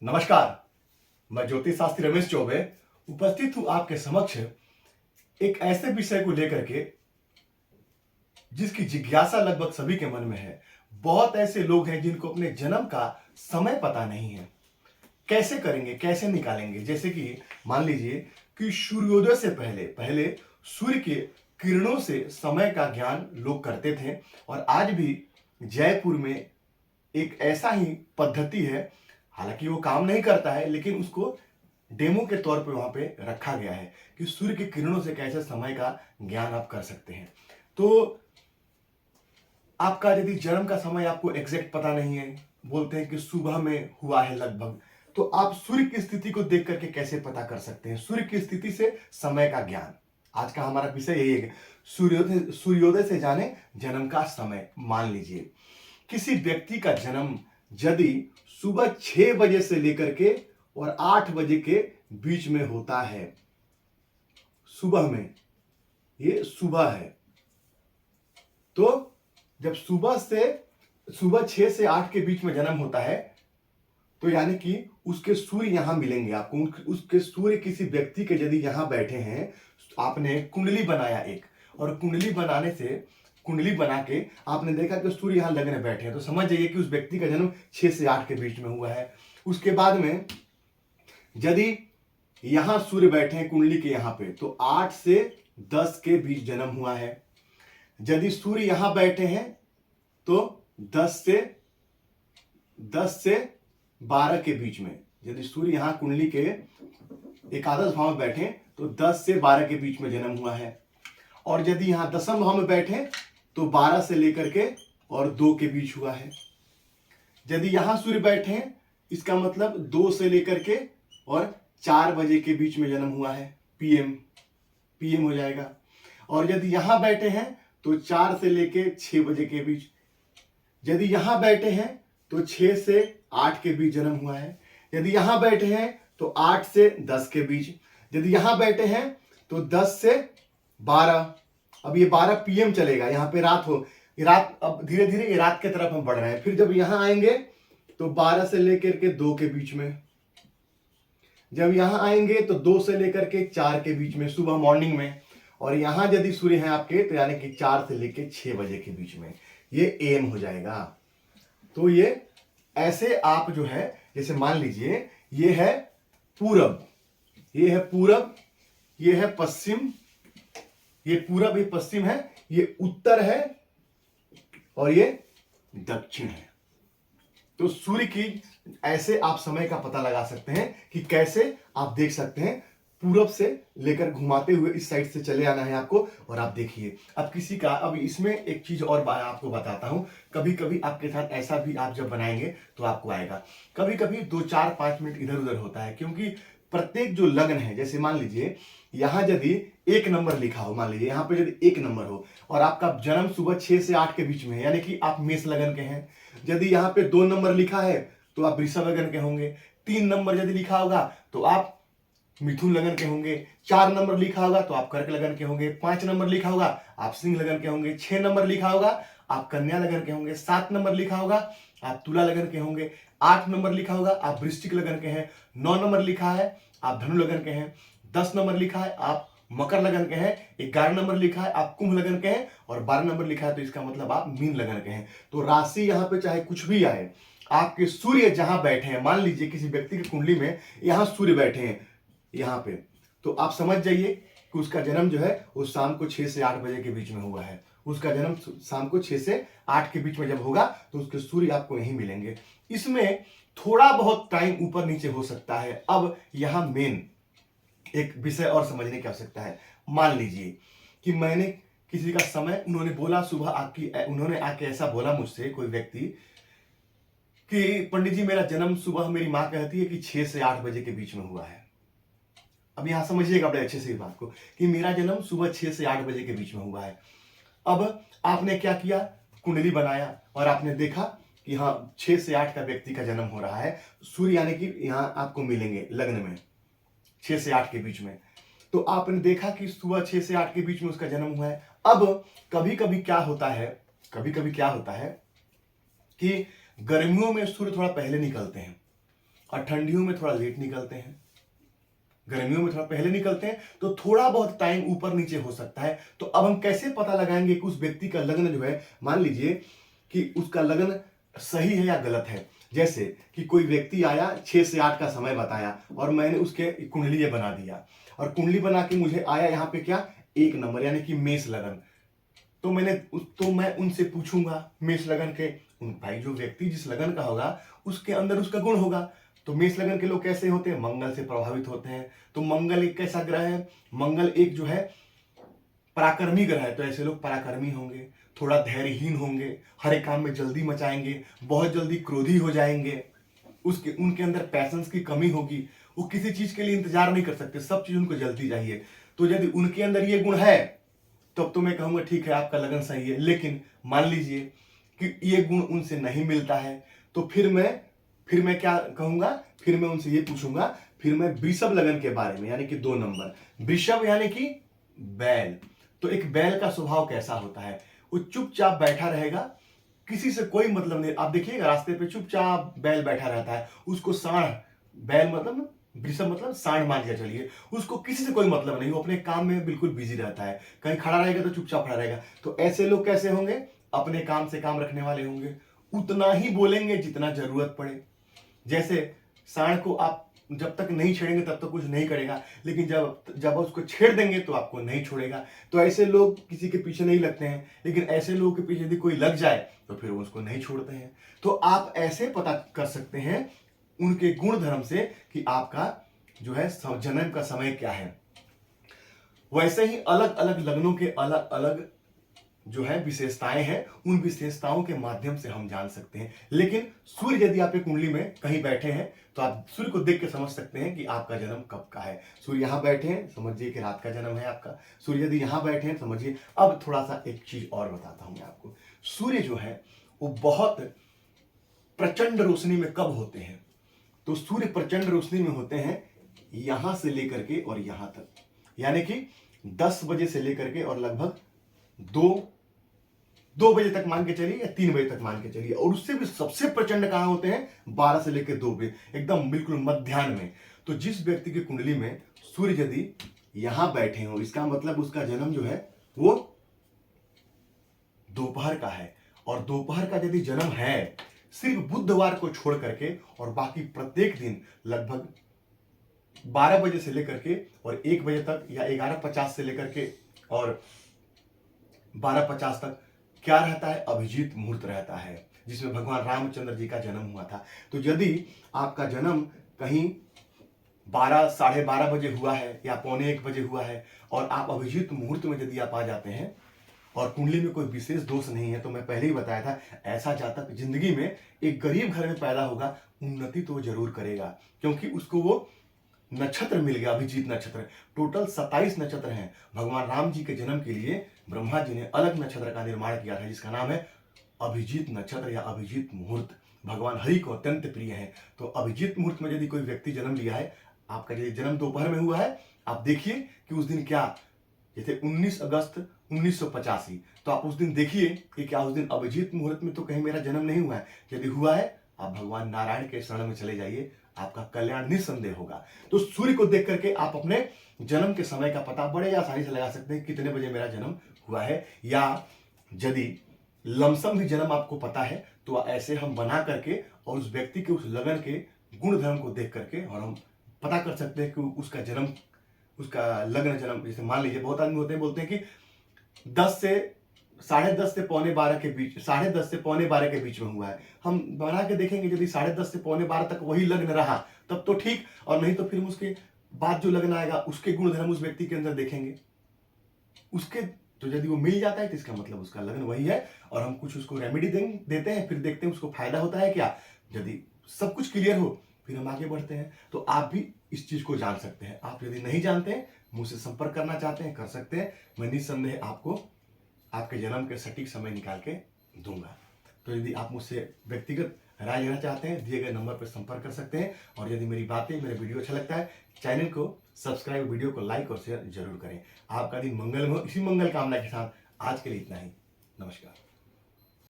नमस्कार। मैं ज्योतिष शास्त्री रमेश चौबे उपस्थित हूं आपके समक्ष एक ऐसे विषय को लेकर के जिसकी जिज्ञासा लगभग सभी के मन में है। बहुत ऐसे लोग हैं जिनको अपने जन्म का समय पता नहीं है। कैसे करेंगे, कैसे निकालेंगे? जैसे कि मान लीजिए कि सूर्योदय से पहले पहले सूर्य के किरणों से समय का ज्ञान लोग करते थे और आज भी जयपुर में एक ऐसा ही पद्धति है। हालांकि वो काम नहीं करता है लेकिन उसको डेमो के तौर पे वहां पे रखा गया है कि सूर्य की किरणों से कैसे समय का ज्ञान आप कर सकते हैं। तो आपका यदि जन्म का समय आपको एग्जैक्ट पता नहीं है, बोलते हैं कि सुबह में हुआ है लगभग, तो आप सूर्य की स्थिति को देख करके कैसे पता कर सकते हैं? सूर्य की स्थिति से समय का ज्ञान। आज का हमारा विषय यही है, सूर्योदय से जाने जन्म का समय। मान लीजिए किसी व्यक्ति का जन्म यदि सुबह 6 बजे से लेकर के और 8 बजे के बीच में होता है, सुबह में, ये सुबह है, तो जब सुबह 6 से 8 के बीच में जन्म होता है तो यानी कि उसके सूर्य यहां मिलेंगे आपको। उसके सूर्य किसी व्यक्ति के यदि यहां बैठे हैं, आपने कुंडली बनाया एक, और कुंडली बना के आपने देखा कि सूर्य यहां लगने बैठे हैं, तो समझ जाइए कि उस व्यक्ति का जन्म 6 से 8 के बीच में हुआ है। उसके बाद में यदि यहां सूर्य बैठे हैं कुंडली के यहां पे, तो 8 से 10 के बीच जन्म हुआ है। यदि सूर्य यहां बैठे हैं तो 10 से 12 के बीच में, यदि सूर्य यहां कुंडली के एकादश भाव में बैठे तो 10 से 12 के बीच में जन्म हुआ है। और यदि यहां दशम भाव में बैठे तो 12 से लेकर के और 2 के बीच हुआ है। यदि यहां सूर्य बैठे हैं, इसका मतलब 2 से लेकर के और 4 बजे के बीच में जन्म हुआ है, पीएम हो जाएगा। और यदि यहां बैठे हैं तो 4 से लेके 6 बजे के बीच। यदि यहां बैठे हैं तो 6 से 8 के बीच जन्म हुआ है। यदि यहां बैठे हैं तो 8 से 10 के बीच। यदि यहां बैठे हैं तो 10 से 12। अब ये 12 पीएम चलेगा, यहाँ पे रात अब धीरे धीरे ये रात की तरफ हम बढ़ रहे हैं। फिर जब यहां आएंगे तो 12 से लेकर के 2 के बीच में। जब यहां आएंगे तो 2 से लेकर के 4 के बीच में, सुबह मॉर्निंग में। और यहां यदि सूर्य है आपके तो यानी कि 4 से लेकर 6 बजे के बीच में, ये एम हो जाएगा। तो ये ऐसे आप जो है, जैसे मान लीजिए ये है पूरब, ये है पूरब, ये है पश्चिम, ये पूरब, ये पश्चिम है, ये उत्तर है और ये दक्षिण है। तो सूर्य की ऐसे आप समय का पता लगा सकते हैं कि कैसे आप देख सकते हैं। पूरब से लेकर घुमाते हुए इस साइड से चले आना है आपको। और आप देखिए अब किसी का, अब इसमें एक चीज और आपको बताता हूं। कभी कभी आपके साथ ऐसा भी आप जब बनाएंगे तो आपको आएगा। कभी कभी 2-4-5 मिनट इधर उधर होता है, क्योंकि प्रत्येक जो लग्न है, जैसे मान लीजिए यहां यदि 1 नंबर लिखा हो, मान लीजिए यहां पर यदि 1 नंबर हो और आपका जन्म सुबह 6 से 8 के बीच में है, यानी कि आप मेष लगन के हैं। यदि यहाँ पे 2 नंबर लिखा है तो आप वृषभ लगन के होंगे। 3 नंबर यदि लिखा होगा तो आप मिथुन लगन के होंगे। 4 नंबर लिखा होगा तो आप कर्क लगन के होंगे। 5 नंबर लिखा होगा आप सिंह लगन के होंगे। 6 नंबर लिखा होगा आप कन्या लगन के होंगे। 7 नंबर लिखा होगा आप तुला लगन के होंगे। 8 नंबर लिखा होगा आप वृश्चिक लगन के हैं। 9 नंबर लिखा है आप धनु लगन के हैं। 10 नंबर लिखा है आप मकर लगन के हैं। 11 नंबर लिखा है आप कुंभ लगन के हैं। और 12 नंबर लिखा है तो इसका मतलब आप मीन लगन के हैं। तो राशि यहाँ पे चाहे कुछ भी आए, आपके सूर्य जहां बैठे हैं, मान लीजिए किसी व्यक्ति की कुंडली में यहां सूर्य बैठे हैं यहां पे, तो आप समझ जाइए कि उसका जन्म जो है वो शाम को 6 से 8 बजे के बीच में हुआ है। उसका जन्म शाम को 6 से 8 के बीच में जब होगा तो उसके सूर्य आपको यहीं मिलेंगे। इसमें थोड़ा बहुत टाइम ऊपर नीचे हो सकता है। अब यहां मेन एक विषय और समझने की आवश्यकता है। मान लीजिए कि मैंने किसी का समय, उन्होंने बोला सुबह उन्होंने आके ऐसा बोला मुझसे कोई व्यक्ति कि पंडित जी मेरा जन्म सुबह, मेरी मां कहती है कि 6 से 8 बजे के बीच में हुआ है। अब यहां समझिएगा बड़े अच्छे से इस बात को कि मेरा जन्म सुबह 6 से 8 बजे के बीच में हुआ है। अब आपने क्या किया, कुंडली बनाया और आपने देखा कि हाँ 6 से 8 का व्यक्ति का जन्म हो रहा है। सूर्य यानी कि यहां आपको मिलेंगे लग्न में 6 से 8 के बीच में। तो आपने देखा कि सुबह 6 से 8 के बीच में उसका जन्म हुआ है। अब कभी कभी क्या होता है कि गर्मियों में सूर्य थोड़ा पहले निकलते हैं और ठंडियों में थोड़ा लेट निकलते हैं, गर्मियों में थोड़ा पहले निकलते हैं, तो थोड़ा बहुत टाइम ऊपर नीचे हो सकता है। तो अब हम कैसे पता लगाएंगे कि उस व्यक्ति का लग्न जो है, मान लीजिए कि उसका लग्न सही है या गलत है। जैसे कि कोई व्यक्ति आया 6 से 8 का समय बताया और मैंने उसके कुंडली बना दिया, और कुंडली बना के मुझे आया यहाँ पे क्या 1 नंबर, यानी कि मेष लगन। तो मैं उनसे पूछूंगा मेष लगन के, भाई जो व्यक्ति जिस लगन का होगा उसके अंदर उसका गुण होगा। तो मेष लगन के लोग कैसे होते हैं, मंगल से प्रभावित होते हैं। तो मंगल एक कैसा ग्रह है, मंगल एक जो है पराक्रमी ग्रह है। तो ऐसे लोग पराक्रमी होंगे, थोड़ा धैर्यहीन होंगे, हर एक काम में जल्दी मचाएंगे, बहुत जल्दी क्रोधी हो जाएंगे, उनके अंदर पैशंस की कमी होगी, वो किसी चीज के लिए इंतजार नहीं कर सकते, सब चीज उनको जल्दी चाहिए। तो यदि उनके अंदर ये गुण है तब तो मैं कहूंगा ठीक है आपका लगन सही है। लेकिन मान लीजिए कि ये गुण उनसे नहीं मिलता है, तो फिर मैं क्या कहूंगा, फिर मैं उनसे ये पूछूंगा, फिर मैं वृषभ लगन के बारे में, यानी कि 2 नंबर वृषभ, यानी कि बैल। तो एक बैल का स्वभाव कैसा होता है, वो चुपचाप बैठा रहेगा, किसी से कोई मतलब नहीं। आप देखिएगा रास्ते पे चुपचाप बैल बैठा रहता है, उसको सांड, बैल मतलब वृषभ मतलब सांड मान के चलिए, उसको किसी से कोई मतलब नहीं, वो अपने काम में बिल्कुल बिजी रहता है, कहीं खड़ा रहेगा तो चुपचाप खड़ा रहेगा। तो ऐसे लोग कैसे होंगे, अपने काम से काम रखने वाले होंगे, उतना ही बोलेंगे जितना जरूरत पड़े। जैसे सांड को आप जब तक नहीं छेड़ेंगे तब तक कुछ नहीं करेगा, लेकिन जब उसको छेड़ देंगे तो आपको नहीं छोड़ेगा। तो ऐसे लोग किसी के पीछे नहीं लगते हैं, लेकिन ऐसे लोगों के पीछे यदि कोई लग जाए तो फिर वो उसको नहीं छोड़ते हैं। तो आप ऐसे पता कर सकते हैं उनके गुण धर्म से कि आपका जो है जन्म का समय क्या है। वैसे ही अलग अलग लग्नों के अलग अलग जो है विशेषताएं हैं, उन विशेषताओं के माध्यम से हम जान सकते हैं। लेकिन सूर्य यदि आपकी कुंडली में कहीं बैठे हैं तो आप सूर्य को देख के समझ सकते हैं कि आपका जन्म कब का है। सूर्य यहां बैठे हैं, समझिए कि रात का जन्म है आपका। सूर्य यदि यहां बैठे हैं, समझिए। अब थोड़ा सा एक चीज और बताता हूं मैं आपको। सूर्य जो है वो बहुत प्रचंड रोशनी में कब होते हैं, तो सूर्य प्रचंड रोशनी में होते हैं यहां से लेकर के और यहां तक, यानी कि 10 बजे से लेकर के और लगभग 2 बजे तक मान के चलिए, या 3 बजे तक मान के चलिए। और उससे भी सबसे प्रचंड कहां होते हैं, 12 से लेकर 2 बजे, एकदम बिल्कुल मध्याह्न में। तो जिस व्यक्ति की कुंडली में सूर्य यदि यहां बैठे हो, इसका मतलब उसका जन्म जो है वो दोपहर का है। और दोपहर का यदि जन्म है, सिर्फ बुधवार को छोड़ करके और बाकी प्रत्येक दिन लगभग 12 बजे से लेकर के और 1 बजे तक, या 11:50 से लेकर के और 12:50 तक क्या रहता है, अभिजीत मुहूर्त रहता है, जिसमें भगवान रामचंद्र जी का जन्म हुआ था। तो यदि आपका जन्म कहीं 12, साढ़े 12 बजे हुआ है या पौने 1 बजे हुआ है, और आप अभिजीत मुहूर्त में यदि आप आ जाते हैं और कुंडली में कोई विशेष दोष नहीं है, तो मैं पहले ही बताया था, ऐसा जातक जिंदगी में एक गरीब घर में पैदा होगा, उन्नति तो जरूर करेगा, क्योंकि उसको वो नक्षत्र मिल गया, अभिजीत नक्षत्र। टोटल 27 नक्षत्र हैं। भगवान राम जी के जन्म के लिए ब्रह्मा जी ने अलग नक्षत्र का निर्माण किया था, जिसका नाम है अभिजीत नक्षत्र या अभिजीत मुहूर्त। भगवान हरि को अत्यंत प्रिय है। तो अभिजीत मुहूर्त में यदि कोई व्यक्ति जन्म लिया है, आपका यदि जन्म दोपहर में हुआ है, आप देखिए कि उस दिन क्या, जैसे 19 अगस्त 1985, तो आप उस दिन देखिए कि क्या उस दिन अभिजीत मुहूर्त में तो कहीं मेरा जन्म नहीं हुआ है। यदि हुआ है, आप भगवान नारायण के शरण में चले जाइए, आपका कल्याण निस्संदेह होगा। तो सूर्य को देख करके आप अपने जन्म के समय का पता बड़े आसानी से लगा सकते हैं, कितने बजे मेरा जन्म हुआ है। या यदि लमसम भी जन्म आपको पता है, तो ऐसे हम बना करके और उस व्यक्ति के उस लगन के गुण धर्म को देख करके और हम पता कर सकते हैं कि उसका जन्म, उसका लग्न जन्म, जैसे मान लीजिए बहुत आदमी होते हैं, बोलते हैं कि 10 से साढ़े 10 से पौने 12 के बीच, 10:30 से पौने 12 के बीच में हुआ है। हम बना के देखेंगे, यदि 10:30 से पौने 12 तक वही लग्न रहा तब तो ठीक, और नहीं तो फिर हम उसके बाद जो लग्न आएगा उसके गुण धर्म उस व्यक्ति के अंदर देखेंगे, उसके तो यदि वो मिल जाता है तो इसका मतलब उसका लग्न वही है, और हम कुछ उसको रेमेडी देते हैं, फिर देखते हैं उसको फायदा होता है क्या। यदि सब कुछ क्लियर हो फिर हम आगे बढ़ते हैं। तो आप भी इस चीज को जान सकते हैं। आप यदि नहीं जानते हैं, मुझसे संपर्क करना चाहते हैं, कर सकते हैं। मैं निस्संदेह आपको आपके जन्म के सटीक समय निकाल के दूंगा। तो यदि आप मुझसे व्यक्तिगत राय लेना चाहते हैं, दिए गए नंबर पर संपर्क कर सकते हैं। और यदि मेरी बातें, मेरा वीडियो अच्छा लगता है, चैनल को सब्सक्राइब, वीडियो को लाइक और शेयर जरूर करें। आपका दिन मंगल में हो, इसी मंगल कामना के साथ आज के लिए इतना ही। नमस्कार।